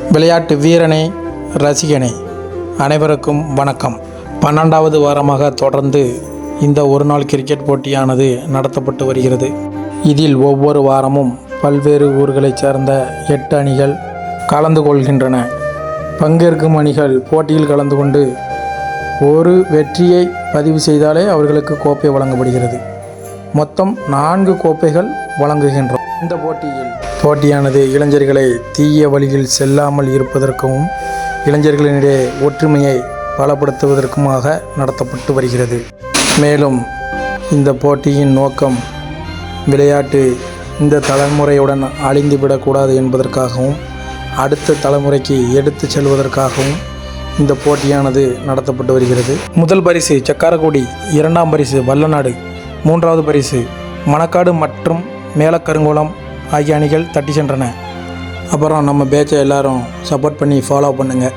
விளையாட்டு வீரனே, ரசிகனே, அனைவருக்கும் வணக்கம். 12வது வாரமாக தொடர்ந்து இந்த ஒருநாள் கிரிக்கெட் போட்டியானது நடத்தப்பட்டு வருகிறது. இதில் ஒவ்வொரு வாரமும் பல்வேறு ஊர்களைச் சேர்ந்த 8 அணிகள் கலந்து கொள்கின்றன. பங்கேற்கும் அணிகள் போட்டியில் கலந்து கொண்டு ஒரு வெற்றியை பதிவு செய்தாலே அவர்களுக்கு கோப்பை வழங்கப்படுகிறது. மொத்தம் 4 கோப்பைகள் வழங்குகின்றோம். இந்த போட்டியானது இளைஞர்களை தீய வழியில் செல்லாமல் இருப்பதற்கும் இளைஞர்களிடையே ஒற்றுமையை பலப்படுத்துவதற்குமாக நடத்தப்பட்டு வருகிறது. மேலும் இந்த போட்டியின் நோக்கம் விளையாட்டு இந்த தலைமுறையுடன் அழிந்துவிடக்கூடாது என்பதற்காகவும் அடுத்த தலைமுறைக்கு எடுத்து செல்வதற்காகவும் இந்த போட்டியானது நடத்தப்பட்டு வருகிறது. முதல் பரிசு சக்காரக்குடி, 2ஆம் பரிசு வல்லநாடு, 3வது பரிசு மணக்காடு மற்றும் மேலக்கருங்குளம் ஆகிய அணிகள் தட்டி சென்றன. அப்புறம் நம்ம பேட்சை எல்லாரும் சப்போர்ட் பண்ணி ஃபாலோ பண்ணுங்கள்.